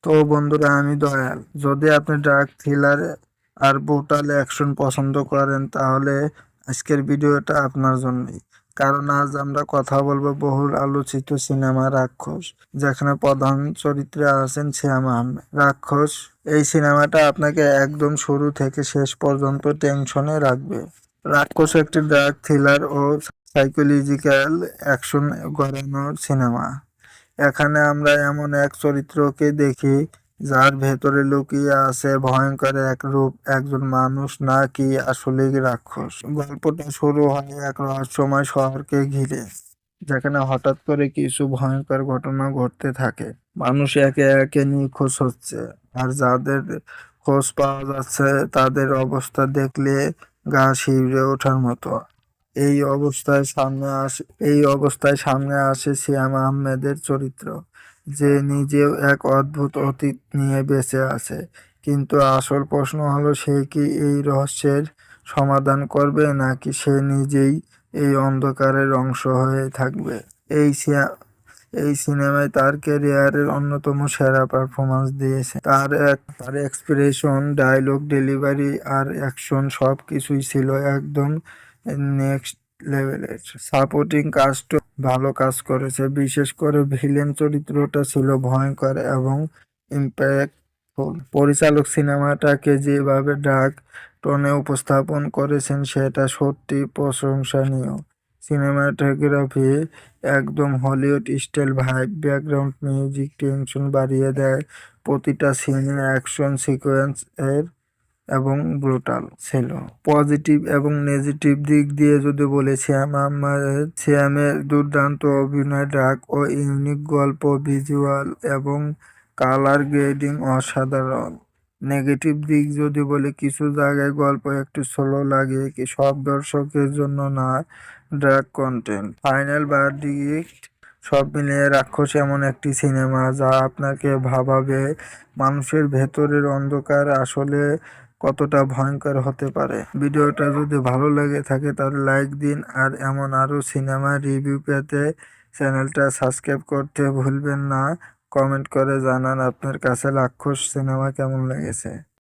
তো বন্ধুরা, আমি দয়াল। যদি আপনি ডার্ক থ্রিলার আর ব্রুটাল অ্যাকশন পছন্দ করেন তাহলে আজকের ভিডিওটা আপনার জন্যই। কারণ আজ আমরা কথা বলবো বহুল আলোচিত সিনেমা রাক্ষস, যেখানে প্রধান চরিত্রে আছেন শ্যাম আহমেদ। রাক্ষস এই সিনেমাটা আপনাকে একদম শুরু থেকে শেষ পর্যন্ত টেনশনে রাখবে। রাক্ষস একটি ডার্ক থ্রিলার ও সাইকোলজিক্যাল অ্যাকশন ঘরানার সিনেমা। এখানে আমরা এমন এক চরিত্রকে দেখি যার ভেতরে লুকিয়ে আছে ভয়ঙ্কর এক রূপ, একজন মানুষ নাকি আসলেই রাক্ষস। গল্পটা শুরু হয় এক রহস্যময় শহরকে ঘিরে, যেখানে হঠাৎ করে কিছু ভয়ঙ্কর ঘটনা ঘটতে থাকে। মানুষ একে একে নিখোঁজ হচ্ছে, আর যাদের খোঁজ পাওয়া যাচ্ছে তাদের অবস্থা দেখলে গা শিউরে ওঠার মতো। এই অবস্থায় সামনে আসে সিয়াম আহমেদের চরিত্র, যে নিজেও এক অদ্ভুত অতীত নিয়ে বেঁচে আছে। কিন্তু আসল প্রশ্ন হলো, সে কি এই রহস্যের সমাধান করবে, নাকি সে নিজেই এই অন্ধকারের অংশ হয়ে থাকবে? এই সিয়া- এই সিনেমায় তার ক্যারিয়ারের অন্যতম সেরা পারফরমেন্স দিয়েছে। তার এক্সপ্রেশন, ডায়লগ ডেলিভারি আর অ্যাকশন সবকিছুই ছিল একদম নেক্সট লেভেলের। সাপোর্টিং কাস্টও ভালো কাজ করেছে, বিশেষ করে ভিলেন চরিত্রটা ছিল ভয়ঙ্কর এবং ইম্প্যাক্টফুল। পরিচালক সিনেমাটাকে যেভাবে ডার্ক টোনে উপস্থাপন করেছেন সেটা সত্যি প্রশংসনীয়। সিনেমাটোগ্রাফি একদম Hollywood style vibe, background music tension বাড়িয়ে দেয়, প্রতিটা সিনে অ্যাকশন সিকোয়েন্স এর এবং ব্রুটাল ছিল। পজিটিভ এবং নেগেটিভ দিক দিয়ে যদি বলি, শ্যামের দুর্দান্ত অভিনয়, ডার্ক ও ইউনিক গল্প, ভিজুয়াল এবং কালার গ্রেডিং অসাধারণ। নেগেটিভ দিক যদি বলি, কিছু জায়গায় গল্প একটু স্লো লাগে, কি সব দর্শকের জন্য না। ডার্ক কন্টেন্ট, ফাইনাল ভার্ডিক্ট, সব মিলিয়ে রাক্ষস এমন একটি সিনেমা যা আপনাকে ভাবাবে মানুষের ভেতরের অন্ধকার আসলে কতটা ভয়ঙ্কর হতে পারে। ভিডিওটা যদি ভালো লেগে থাকে তাহলে লাইক দিন, আর এমন আরো সিনেমা রিভিউ পেতে চ্যানেলটা সাবস্ক্রাইব করতে ভুলবেন না। কমেন্ট করে জানান আপনার কাছে রাক্ষস সিনেমা কেমন লেগেছে।